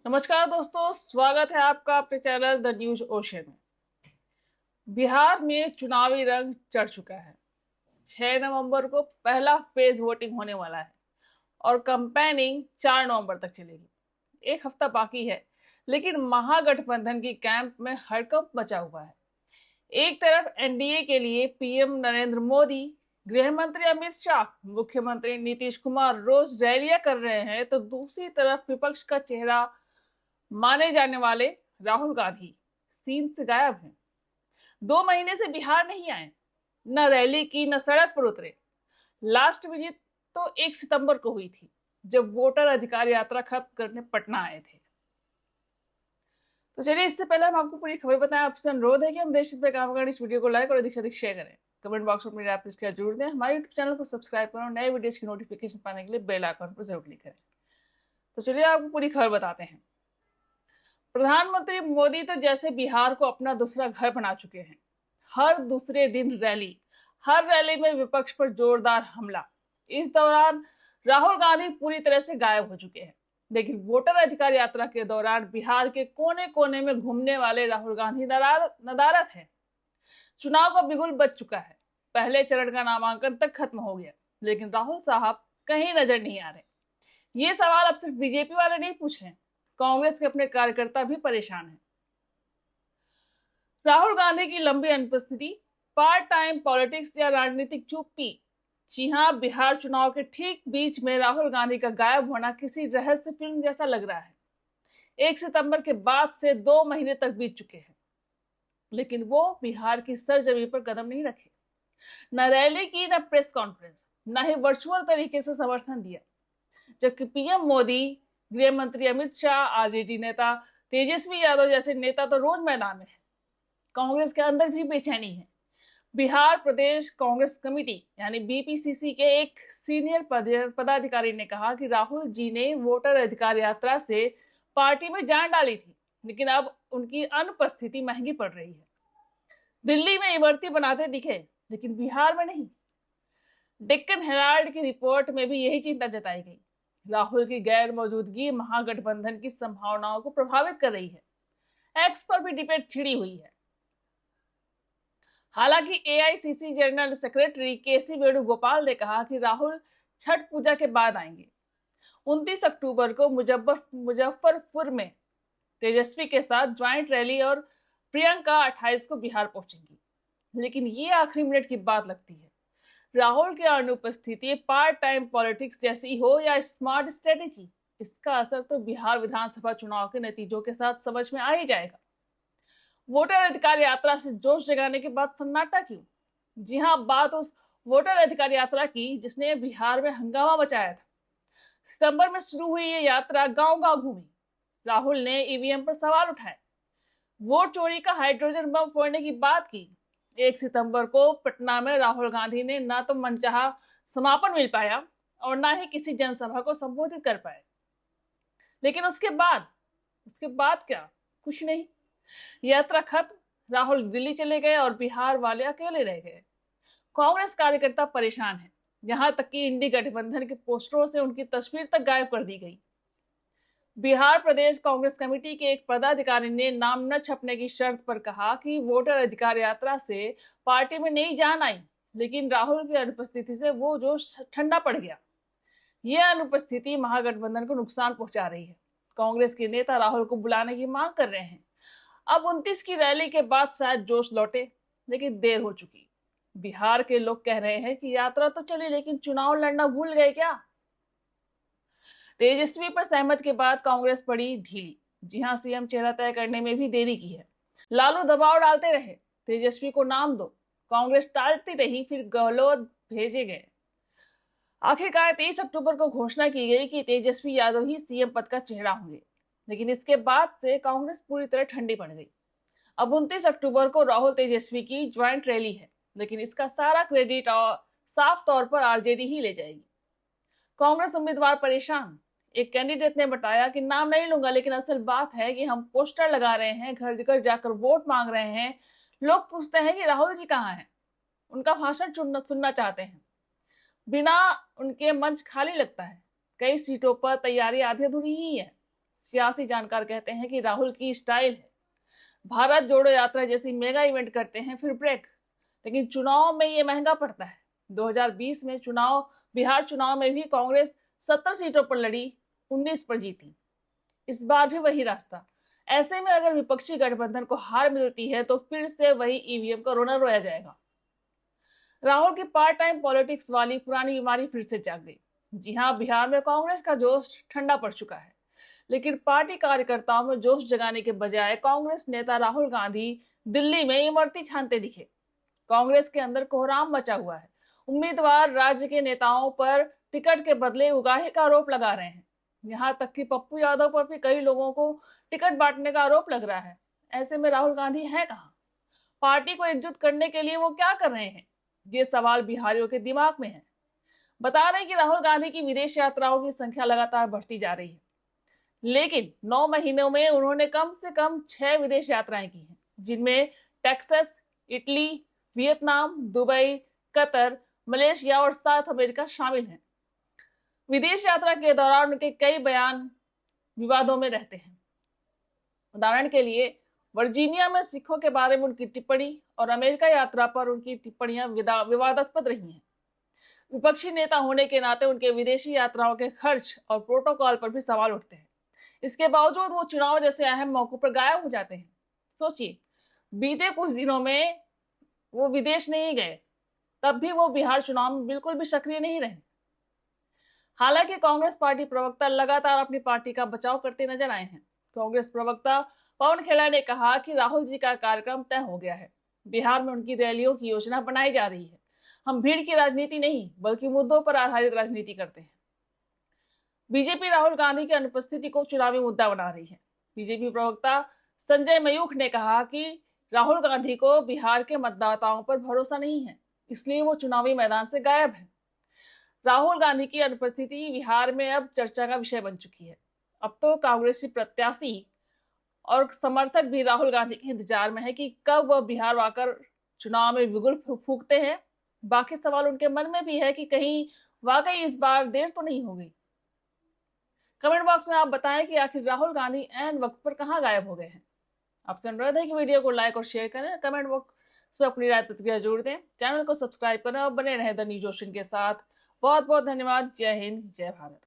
नमस्कार दोस्तों, स्वागत है आपका अपने चैनल द न्यूज ओशन में। बिहार में चुनावी रंग चढ़ चुका है। 6 नवंबर को पहला फेज वोटिंग होने वाला है और कैंपेनिंग 4 नवंबर तक चलेगी। एक हफ्ता बाकी है, लेकिन महागठबंधन की कैंप में हड़कंप मचा हुआ है। एक तरफ एनडीए के लिए पीएम नरेंद्र मोदी, गृह मंत्री अमित शाह, मुख्यमंत्री नीतीश कुमार रोज रैलियां कर रहे हैं, तो दूसरी तरफ विपक्ष का चेहरा माने जाने वाले राहुल गांधी सीन से गायब हैं। 2 महीने से बिहार नहीं आए, न रैली की न सड़क पर उतरे। लास्ट विजिट तो 1 सितंबर को हुई थी, जब वोटर अधिकार यात्रा खत्म करने पटना आए थे। तो चलिए, इससे पहले हम आपको पूरी खबर बताएं, आपसे अनुरोध है कि हम देश हित में काम करें। इस वीडियो को लाइक और अधिक से अधिक शेयर करें। कमेंट बॉक्स में अपनी राय प्रतिक्रिया जरूर दें। हमारे यूट्यूब चैनल को सब्सक्राइब करें और नए वीडियोस की नोटिफिकेशन पाने के लिए बेल आइकन पर जरूर क्लिक करें। तो चलिए, आपको पूरी खबर बताते हैं। प्रधानमंत्री मोदी तो जैसे बिहार को अपना दूसरा घर बना चुके हैं। हर दूसरे दिन रैली, हर रैली में विपक्ष पर जोरदार हमला। इस दौरान राहुल गांधी पूरी तरह से गायब हो चुके हैं। लेकिन वोटर अधिकार यात्रा के दौरान बिहार के कोने कोने में घूमने वाले राहुल गांधी नदारत है। चुनाव का बिगुल बज चुका है। पहले चरण का नामांकन तक खत्म हो गया, लेकिन राहुल साहब कहीं नजर नहीं आ रहे। ये सवाल अब सिर्फ बीजेपी वाले नहीं पूछ रहे, कांग्रेस के अपने कार्यकर्ता भी परेशान हैं। राहुल गांधी की लंबी अनुपस्थिति, पार्ट टाइम पॉलिटिक्स या राजनीतिक चुप्पी। जी हां, बिहार चुनाव के ठीक बीच में राहुल गांधी का गायब होना किसी रहस्य फिल्म जैसा लग रहा है। 1 सितंबर के बाद से 2 महीने तक बीत चुके हैं, लेकिन वो बिहार की सरजमी पर कदम नहीं रखे। न रैली की, न प्रेस कॉन्फ्रेंस, न ही वर्चुअल तरीके से समर्थन दिया। जबकि पीएम मोदी, गृह मंत्री अमित शाह, आरजेडी नेता तेजस्वी यादव जैसे नेता तो रोज मैदान में है। कांग्रेस के अंदर भी बेचैनी है। बिहार प्रदेश कांग्रेस कमेटी यानी बीपीसीसी के एक सीनियर पदाधिकारी ने कहा कि राहुल जी ने वोटर अधिकार यात्रा से पार्टी में जान डाली थी, लेकिन अब उनकी अनुपस्थिति महंगी पड़ रही है। दिल्ली में इमरती बनाते दिखे, लेकिन बिहार में नहीं। डेक्कन हेराल्ड की रिपोर्ट में भी यही चिंता जताई गई। राहुल की गैर मौजूदगी महागठबंधन की संभावनाओं को प्रभावित कर रही है। एक्स पर भी डिबेट छिड़ी हुई है। हालांकि एआईसीसी जनरल सेक्रेटरी केसी वेणुगोपाल ने कहा कि राहुल छठ पूजा के बाद आएंगे। 29 अक्टूबर को मुजफ्फरपुर में तेजस्वी के साथ ज्वाइंट रैली और प्रियंका 28 को बिहार पहुंचेंगी। लेकिन ये आखिरी मिनट की बात लगती है। राहुल की अनुपस्थिति पार्ट टाइम पॉलिटिक्स जैसी हो या स्मार्ट स्ट्रेटेजी, इसका असर तो बिहार विधानसभा चुनाव के नतीजों के साथ समझ में आ ही जाएगा। वोटर अधिकार यात्रा से जोश जगाने के बाद सन्नाटा क्यों? जी हां, बात उस वोटर अधिकार यात्रा की जिसने बिहार में हंगामा मचाया था। सितंबर में शुरू हुई ये यात्रा गांव गांव घूमी। राहुल ने ईवीएम पर सवाल उठाए, वोट चोरी का हाइड्रोजन बम फोड़ने की बात की। 1 सितंबर को पटना में राहुल गांधी ने ना तो मनचाहा समापन मिल पाया और ना ही किसी जनसभा को संबोधित कर पाए। लेकिन उसके बाद क्या? कुछ नहीं। यात्रा खत्म, राहुल दिल्ली चले गए और बिहार वाले अकेले रह गए। कांग्रेस कार्यकर्ता परेशान हैं, यहां तक कि इंडी गठबंधन के पोस्टरों से उनकी तस्वीर तक गायब कर दी गई। बिहार प्रदेश कांग्रेस कमेटी के एक पदाधिकारी ने नाम न छपने की शर्त पर कहा कि वोटर अधिकार यात्रा से पार्टी में नई जान आई, लेकिन राहुल की अनुपस्थिति से वो जोश ठंडा पड़ गया। यह अनुपस्थिति महागठबंधन को नुकसान पहुंचा रही है। कांग्रेस के नेता राहुल को बुलाने की मांग कर रहे हैं। अब 29 की रैली के बाद शायद जोश लौटे, लेकिन देर हो चुकी। बिहार के लोग कह रहे हैं कि यात्रा तो चली, लेकिन चुनाव लड़ना भूल गए क्या? तेजस्वी पर सहमत के बाद कांग्रेस पड़ी ढीली। जी हां, सीएम चेहरा तय करने में भी देरी की है। लालू दबाव डालते रहे, तेजस्वी को नाम दो। कांग्रेस टालती रही, फिर गहलोत भेजे गए। आखिरकार 23 अक्टूबर को घोषणा की गई कि तेजस्वी यादव ही सीएम पद का चेहरा होंगे। लेकिन इसके बाद से कांग्रेस पूरी तरह ठंडी पड़ गई। अब 29 अक्टूबर को राहुल तेजस्वी की ज्वाइंट रैली है, लेकिन इसका सारा क्रेडिट साफ तौर पर आरजेडी ही ले जाएगी। कांग्रेस उम्मीदवार परेशान। एक कैंडिडेट ने बताया कि नाम नहीं लूंगा, लेकिन असल बात है कि हम पोस्टर लगा रहे हैं, घर घर जाकर वोट मांग रहे हैं। लोग पूछते हैं कि राहुल जी कहाँ हैं, उनका भाषण सुनना चाहते हैं। बिना उनके मंच खाली लगता है। कई सीटों पर तैयारी आधी अधूरी ही है। सियासी जानकार कहते हैं कि राहुल की स्टाइल है, भारत जोड़ो यात्रा जैसी मेगा इवेंट करते हैं फिर ब्रेक, लेकिन चुनाव में ये महंगा पड़ता है। 2020 में बिहार चुनाव में भी कांग्रेस 70 सीटों पर लड़ी, 19 पर जीती। इस बार भी वही रास्ता। ऐसे में अगर विपक्षी गठबंधन को हार मिलती है तो फिर से वही ईवीएम का रोना रोया जाएगा। राहुल की पार्ट टाइम पॉलिटिक्स वाली पुरानी बीमारी फिर से जाग गई। जी हाँ, बिहार में कांग्रेस का जोश ठंडा पड़ चुका है, लेकिन पार्टी कार्यकर्ताओं में जोश जगाने के बजाय कांग्रेस नेता राहुल गांधी दिल्ली में इमरती छानते दिखे। कांग्रेस के अंदर कोहराम मचा हुआ है। उम्मीदवार राज्य के नेताओं पर टिकट के बदले उगाही का आरोप लगा रहे हैं। यहाँ तक कि पप्पू यादव पर भी कई लोगों को टिकट बांटने का आरोप लग रहा है। ऐसे में राहुल गांधी है कहाँ? पार्टी को एकजुट करने के लिए वो क्या कर रहे हैं? ये सवाल बिहारियों के दिमाग में है। बता रहे हैं कि राहुल गांधी की विदेश यात्राओं की संख्या लगातार बढ़ती जा रही है, लेकिन 9 महीनों में उन्होंने कम से कम 6 विदेश यात्राएं की हैं, जिनमें Texas, Italy, Vietnam, Dubai, Qatar, Malaysia और साउथ अमेरिका शामिल हैं। विदेश यात्रा के दौरान उनके कई बयान विवादों में रहते हैं। उदाहरण के लिए वर्जीनिया में सिखों के बारे में उनकी टिप्पणी और अमेरिका यात्रा पर उनकी टिप्पणियां विवादास्पद रही हैं। विपक्षी नेता होने के नाते उनके विदेशी यात्राओं के खर्च और प्रोटोकॉल पर भी सवाल उठते हैं। इसके बावजूद वो चुनाव जैसे अहम मौकों पर गायब हो जाते हैं। सोचिए, बीते कुछ दिनों में वो विदेश नहीं गए, तब भी वो बिहार चुनाव में बिल्कुल भी सक्रिय नहीं रहे। हालांकि कांग्रेस पार्टी प्रवक्ता लगातार अपनी पार्टी का बचाव करते नजर आए हैं। कांग्रेस प्रवक्ता पवन खेड़ा ने कहा कि राहुल जी का कार्यक्रम तय हो गया है, बिहार में उनकी रैलियों की योजना बनाई जा रही है। हम भीड़ की राजनीति नहीं बल्कि मुद्दों पर आधारित राजनीति करते हैं। बीजेपी राहुल गांधी की अनुपस्थिति को चुनावी मुद्दा बना रही है। बीजेपी प्रवक्ता संजय मयूख ने कहा कि राहुल गांधी को बिहार के मतदाताओं पर भरोसा नहीं है, इसलिए वो चुनावी मैदान से गायब है। राहुल गांधी की अनुपस्थिति बिहार में अब चर्चा का विषय बन चुकी है। अब तो कांग्रेसी प्रत्याशी और समर्थक भी राहुल गांधी के इंतजार में है कि कब वह बिहार आकर चुनाव में बिगुल फूंकते हैं। बाकी सवाल उनके मन में भी है कि कहीं वाकई इस बार देर तो नहीं हो गई। कमेंट बॉक्स में आप बताएं कि आखिर राहुल गांधी ऐन वक्त पर कहां गायब हो गए हैं। आपसे अनुरोध है कि वीडियो को लाइक और शेयर करें, कमेंट बॉक्स में अपनी राय प्रतिक्रिया जरूर दें, चैनल को सब्सक्राइब करें और बने रहे द न्यूज ओशन के साथ। बहुत बहुत धन्यवाद। जय हिंद, जय भारत।